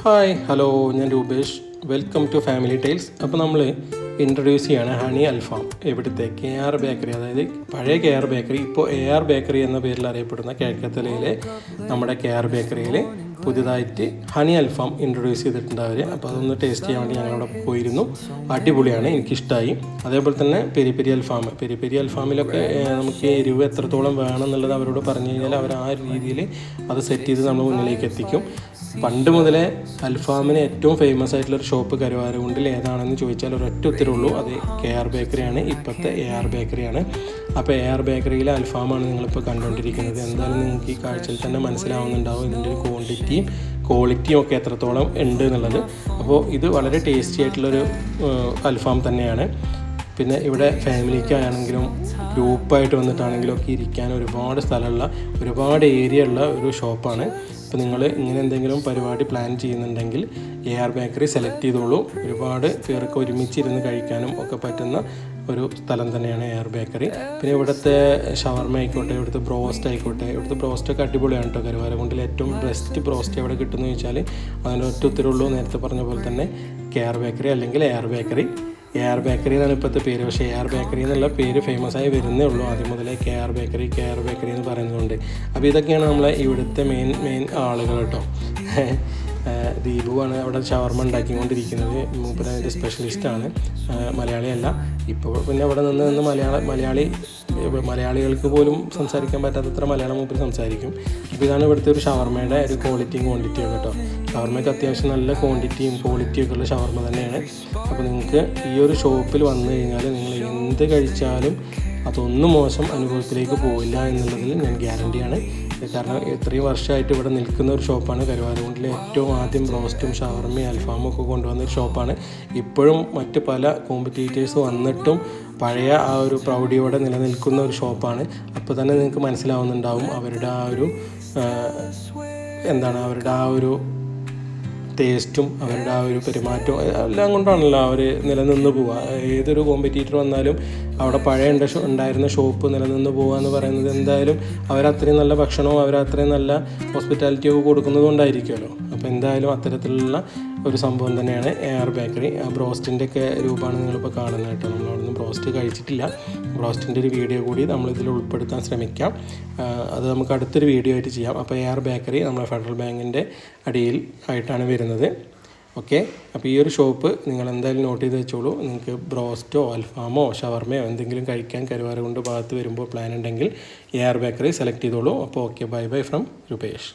Hi hello, ഞാൻ Rupesh. Welcome to family tiles. അപ്പോൾ നമ്മൾ ഇൻട്രൊഡ്യൂസ് ചെയ്യുകയാണ് ഹണി അൽഫാം. ഇവിടുത്തെ KR ബേക്കറി, അതായത് പഴയ KR ബേക്കറി, ഇപ്പോൾ AR ബേക്കറി എന്ന പേരിൽ അറിയപ്പെടുന്ന കിഴക്കത്തലയിലെ നമ്മുടെ KR ബേക്കറിയിൽ പുതിയതായിട്ട് ഹണി അൽഫാം ഇൻട്രൊഡ്യൂസ് ചെയ്തിട്ടുണ്ട് അവർ. അപ്പോൾ അതൊന്ന് ടേസ്റ്റ് ചെയ്യാൻ വേണ്ടി ഞങ്ങളവിടെ പോയിരുന്നു. അടിപൊളിയാണ്, എനിക്കിഷ്ടമായി. അതേപോലെ തന്നെ പെരി പെരി അൽഫാം. പെരി പെരി അൽഫാമിലൊക്കെ നമുക്ക് എരിവ് എത്രത്തോളം വേണം എന്നുള്ളത് അവരോട് പറഞ്ഞു കഴിഞ്ഞാൽ അവർ ആ രീതിയിൽ അത് സെറ്റ് ചെയ്ത് നമ്മൾ മുന്നിലേക്ക് എത്തിക്കും. പണ്ട് മുതലേ അൽഫാമിന് ഏറ്റവും ഫേമസ് ആയിട്ടുള്ളൊരു ഷോപ്പ് കരുവാരകുണ്ടിൽ ഏതാണെന്ന് ചോദിച്ചാൽ ഒരൊറ്റ ഉത്തരവുള്ളൂ, അത് KR ബേക്കറിയാണ്. ഇപ്പോഴത്തെ AR ബേക്കറിയാണ്. അപ്പോൾ AR ബേക്കറിയിലെ അൽഫാമാണ് നിങ്ങളിപ്പോൾ കണ്ടുകൊണ്ടിരിക്കുന്നത്. എന്തായാലും നിങ്ങൾക്ക് ഈ കാഴ്ചയിൽ തന്നെ മനസ്സിലാവുന്നുണ്ടാവും ഇതിൻ്റെ ഒരു ക്വാളിറ്റിയും ഒക്കെ എത്രത്തോളം ഉണ്ട് എന്നുള്ളത്. അപ്പോൾ ഇത് വളരെ ടേസ്റ്റി ആയിട്ടുള്ളൊരു അൽഫാം തന്നെയാണ്. പിന്നെ ഇവിടെ ഫാമിലിക്കാണെങ്കിലും ഗ്രൂപ്പായിട്ട് വന്നിട്ടാണെങ്കിലും ഒക്കെ ഇരിക്കാൻ ഒരുപാട് സ്ഥലമുള്ള, ഒരുപാട് ഏരിയ ഉള്ള ഒരു ഷോപ്പാണ്. അപ്പോൾ നിങ്ങൾ ഇങ്ങനെ എന്തെങ്കിലും പരിപാടി പ്ലാൻ ചെയ്യുന്നുണ്ടെങ്കിൽ AR ബേക്കറി സെലക്ട് ചെയ്തോളൂ. ഒരുപാട് പേർക്ക് ഒരുമിച്ചിരുന്ന് കഴിക്കാനും ഒക്കെ പറ്റുന്ന ഒരു സ്ഥലം തന്നെയാണ് AR ബേക്കറി. പിന്നെ ഇവിടുത്തെ ഷവർമ ആയിക്കോട്ടെ, ഇവിടുത്തെ ബ്രോസ്റ്റ് ആയിക്കോട്ടെ, ഇവിടുത്തെ ബ്രോസ്റ്റൊക്കെ അടിപൊളിയാണ് കേട്ടോ. കരുവാരകുണ്ടിൽ ഏറ്റവും ബെസ്റ്റ് ബ്രോസ്റ്റ് എവിടെ കിട്ടുമെന്ന് ചോദിച്ചാൽ അതിൻ്റെ ഒറ്റ ഉത്തരവുള്ളൂ, നേരത്തെ പറഞ്ഞ പോലെ തന്നെ KR ബേക്കറി അല്ലെങ്കിൽ AR ബേക്കറി. AR ബേക്കറി എന്നാണ് ഇപ്പോഴത്തെ പേര്. പക്ഷേ AR ബേക്കറി എന്നുള്ള പേര് ഫേമസ് ആയി വരുന്നേ ഉള്ളൂ. ആദ്യം മുതലേ KR ബേക്കറി എന്ന് പറയുന്നതുകൊണ്ട്. അപ്പോൾ ഇതൊക്കെയാണ് നമ്മളെ ഇവിടുത്തെ മെയിൻ ആളുകൾ കേട്ടോ. ദീപുവാണ് അവിടെ ഷവർമ ഉണ്ടാക്കിക്കൊണ്ടിരിക്കുന്നത്. മൂപ്പര് അതിൻ്റെ സ്പെഷ്യലിസ്റ്റാണ്, മലയാളിയല്ല. ഇപ്പോൾ പിന്നെ അവിടെ നിന്ന് മലയാളികൾക്ക് പോലും സംസാരിക്കാൻ പറ്റാത്തത്ര മലയാളം മൂപ്പര് സംസാരിക്കും. അപ്പോൾ ഇതാണ് ഇവിടുത്തെ ഒരു ഷവർമയുടെ ഒരു ക്വാണ്ടിറ്റിയും ക്വാണ്ടിറ്റിയും കേട്ടോ. ഷവർമയ്ക്ക് അത്യാവശ്യം നല്ല ക്വാണ്ടിറ്റിയും ക്വാളിറ്റിയൊക്കെ ഉള്ള ഷവർമ തന്നെയാണ്. അപ്പോൾ നിങ്ങൾക്ക് ഈ ഒരു ഷോപ്പിൽ വന്നു കഴിഞ്ഞാൽ നിങ്ങൾ എന്ത് കഴിച്ചാലും അതൊന്നും മോശം അനുഭവത്തിലേക്ക് പോവില്ല എന്നുള്ളതിൽ ഞാൻ ഗ്യാരണ്ടിയാണ്. കാരണം ഇത്രയും വർഷമായിട്ട് ഇവിടെ നിൽക്കുന്ന ഒരു ഷോപ്പാണ്. കരുവാരകുണ്ടിലെ ഏറ്റവും ആദ്യം ബ്രോസ്റ്റും ഷവർമയും അൽഫാമും ഒക്കെ കൊണ്ടുവന്ന ഒരു ഷോപ്പാണ്. ഇപ്പോഴും മറ്റ് പല കോമ്പറ്റീറ്റേഴ്സ് വന്നിട്ടും പഴയ ആ ഒരു പ്രൗഢിയോടെ നിലനിൽക്കുന്ന ഒരു ഷോപ്പാണ്. അപ്പോൾ തന്നെ നിങ്ങൾക്ക് മനസ്സിലാവുന്നുണ്ടാവും അവരുടെ ആ ഒരു അവരുടെ ആ ഒരു ടേസ്റ്റും അവരുടെ ആ ഒരു പെരുമാറ്റവും എല്ലാം കൊണ്ടാണല്ലോ അവർ നിലനിന്ന് പോവുക. ഏതൊരു കോമ്പറ്റീറ്റർ വന്നാലും അവിടെ പഴയ ഉണ്ടായിരുന്ന ഷോപ്പ് നിലനിന്ന് പോവുക എന്ന് പറയുന്നത് എന്തായാലും അവരത്രയും നല്ല ഭക്ഷണവും അവരത്രയും നല്ല ഹോസ്പിറ്റാലിറ്റിയൊക്കെ കൊടുക്കുന്നത് കൊണ്ടായിരിക്കുമല്ലോ. അപ്പോൾ എന്തായാലും അത്തരത്തിലുള്ള ഒരു സംഭവം തന്നെയാണ് AR ബേക്കറി. ആ ബ്രോസ്റ്റിൻ്റെ ഒക്കെ രൂപമാണ് നിങ്ങളിപ്പോൾ കാണുന്നത് കേട്ടോ. നമ്മളവിടുന്ന് ബ്രോസ്റ്റ് കഴിച്ചിട്ടില്ല. ബ്രോസ്റ്റിൻ്റെ ഒരു വീഡിയോ കൂടി നമ്മളിതിൽ ഉൾപ്പെടുത്താൻ ശ്രമിക്കാം. അത് നമുക്ക് അടുത്തൊരു വീഡിയോ ആയിട്ട് ചെയ്യാം. അപ്പോൾ AR ബേക്കറി നമ്മുടെ ഫെഡറൽ ബാങ്കിൻ്റെ അടിയിൽ ആയിട്ടാണ് വരുന്നത്. ഓക്കെ, അപ്പോൾ ഈ ഒരു ഷോപ്പ് നിങ്ങൾ എന്തായാലും നോട്ട് ചെയ്ത് വെച്ചോളൂ. നിങ്ങൾക്ക് ബ്രോസ്റ്റോ അൽഫാമോ ഷവർമയോ എന്തെങ്കിലും കഴിക്കാൻ കരുവാരകുണ്ട് ഭാഗത്ത് വരുമ്പോൾ പ്ലാൻ ഉണ്ടെങ്കിൽ AR ബേക്കറി സെലക്ട് ചെയ്തോളൂ. അപ്പോൾ ഓക്കെ, ബൈ ഫ്രം രൂപേഷ്.